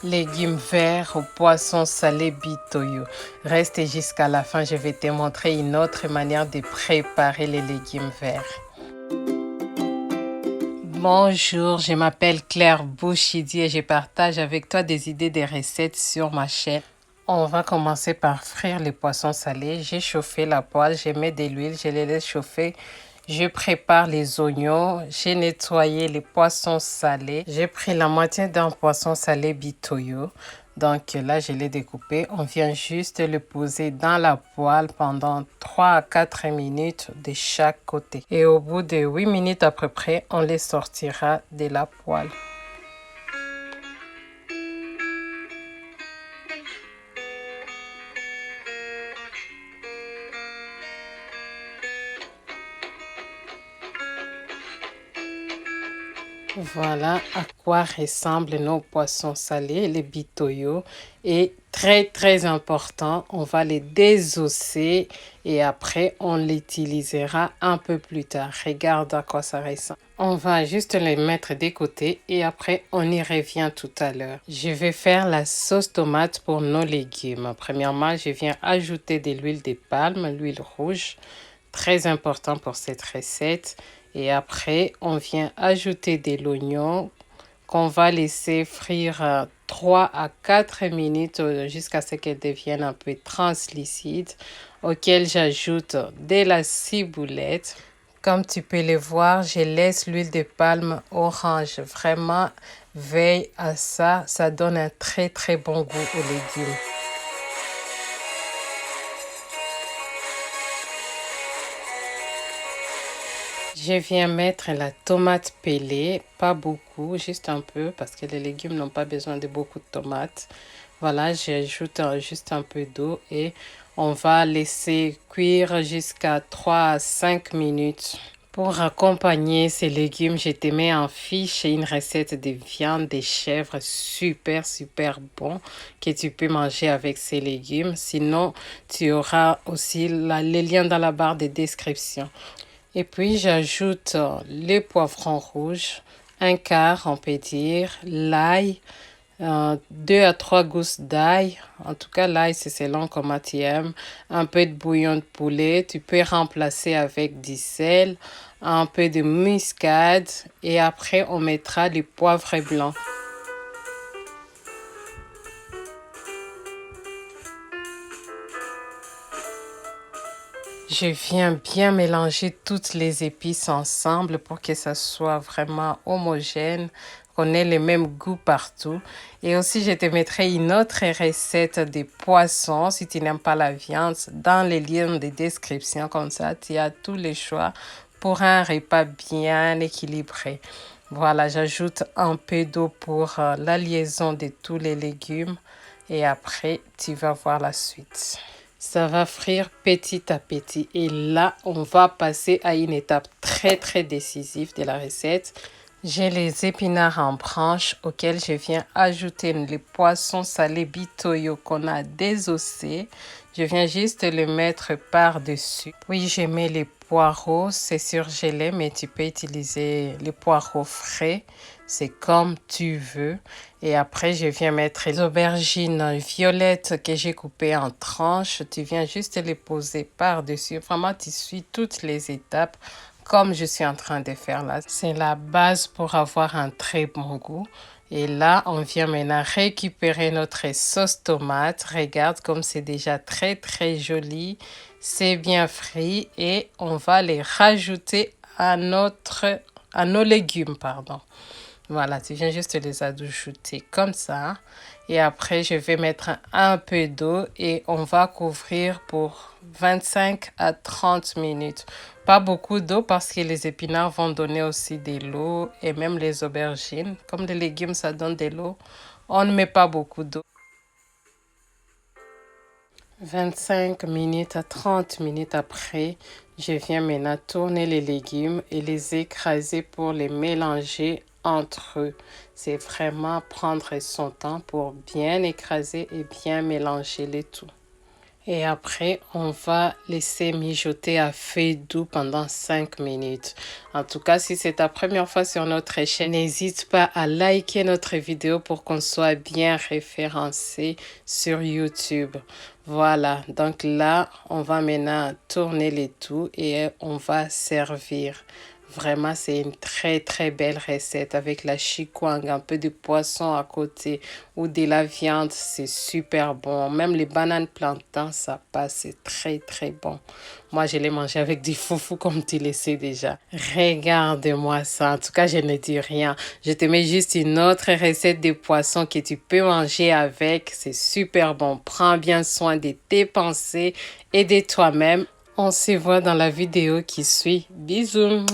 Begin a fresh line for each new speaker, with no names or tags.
Légumes verts au poisson salé bitoyo. Reste jusqu'à la fin, je vais te montrer une autre manière de préparer les légumes verts. Bonjour, je m'appelle Claire Bouchidi et je partage avec toi des idées de recettes sur ma chaîne. On va commencer par frire les poissons salés. J'ai chauffé la poêle, je mets de l'huile, je les laisse chauffer. Je prépare les oignons, j'ai nettoyé les poissons salés. J'ai pris la moitié d'un poisson salé bitoyo. Donc là, je l'ai découpé. On vient juste le poser dans la poêle pendant 3 à 4 minutes de chaque côté. Et au bout de 8 minutes à peu près, on les sortira de la poêle. Voilà à quoi ressemblent nos poissons salés, les bitoyo. Et très important, on va les désosser et après on l'utilisera un peu plus tard. Regarde à quoi ça ressemble. On va juste les mettre de côté et après on y revient tout à l'heure. Je vais faire la sauce tomate pour nos légumes. Premièrement, je viens ajouter de l'huile de palme, l'huile rouge. Très important pour cette recette. Et après, on vient ajouter de l'oignon qu'on va laisser frire 3 à 4 minutes jusqu'à ce qu'elle devienne un peu translucide, auquel j'ajoute de la ciboulette. Comme tu peux le voir, je laisse l'huile de palme orange. Vraiment, veille à ça, ça donne un très bon goût aux légumes. Je viens mettre la tomate pelée, pas beaucoup, juste un peu, parce que les légumes n'ont pas besoin de beaucoup de tomates. Voilà, j'ajoute juste un peu d'eau et on va laisser cuire jusqu'à 3 à 5 minutes. Pour accompagner ces légumes, je te mets en fiche une recette de viande de chèvre super bon que tu peux manger avec ces légumes. Sinon, tu auras aussi les liens dans la barre de description. Et puis, j'ajoute les poivrons rouges, un quart, on peut dire, l'ail, 2 à 3 gousses d'ail. En tout cas, l'ail, c'est selon comment tu aimes. Un peu de bouillon de poulet. Tu peux remplacer avec du sel, un peu de muscade. Et après, on mettra les poivres blancs. Je viens bien mélanger toutes les épices ensemble pour que ça soit vraiment homogène, qu'on ait le même goût partout. Et aussi, je te mettrai une autre recette de poissons, si tu n'aimes pas la viande, dans les liens de description. Comme ça, tu as tous les choix pour un repas bien équilibré. Voilà, j'ajoute un peu d'eau pour la liaison de tous les légumes. Et après, tu vas voir la suite. Ça va frire petit à petit. Et là, on va passer à une étape très décisive de la recette. J'ai les épinards en branches auxquels je viens ajouter les poissons salés bitoyo qu'on a désossés. Je viens juste le mettre par-dessus. Puis je mets les poireaux, c'est surgelé, mais tu peux utiliser les poireaux frais. C'est comme tu veux. Et après, je viens mettre les aubergines violettes que j'ai coupées en tranches. Tu viens juste les poser par-dessus. Vraiment, tu suis toutes les étapes comme je suis en train de faire là. C'est la base pour avoir un très bon goût. Et là, on vient maintenant récupérer notre sauce tomate. Regarde comme c'est déjà très joli. C'est bien frit et on va les rajouter à nos légumes, pardon. Voilà, tu viens juste les ajouter comme ça. Et après, je vais mettre un peu d'eau et on va couvrir pour 25 à 30 minutes. Pas beaucoup d'eau parce que les épinards vont donner aussi de l'eau et même les aubergines. Comme les légumes, ça donne de l'eau. On ne met pas beaucoup d'eau. 25 minutes à 30 minutes après, je viens maintenant tourner les légumes et les écraser pour les mélanger entre eux. C'est vraiment prendre son temps pour bien écraser et bien mélanger les tout. Et après, on va laisser mijoter à feu doux pendant 5 minutes. En tout cas, si c'est ta première fois sur notre chaîne, n'hésite pas à liker notre vidéo pour qu'on soit bien référencé sur YouTube. Voilà, donc là, on va maintenant tourner les tout et on va servir. Vraiment, c'est une très très belle recette avec la chikwang, un peu de poisson à côté ou de la viande, c'est super bon. Même les bananes plantains, ça passe, c'est très très bon. Moi, je l'ai mangé avec du foufou comme tu le sais déjà. Regarde-moi ça. En tout cas, je ne dis rien. Je te mets juste une autre recette de poisson que tu peux manger avec. C'est super bon. Prends bien soin de tes pensées et de toi-même. On se voit dans la vidéo qui suit. Bisous!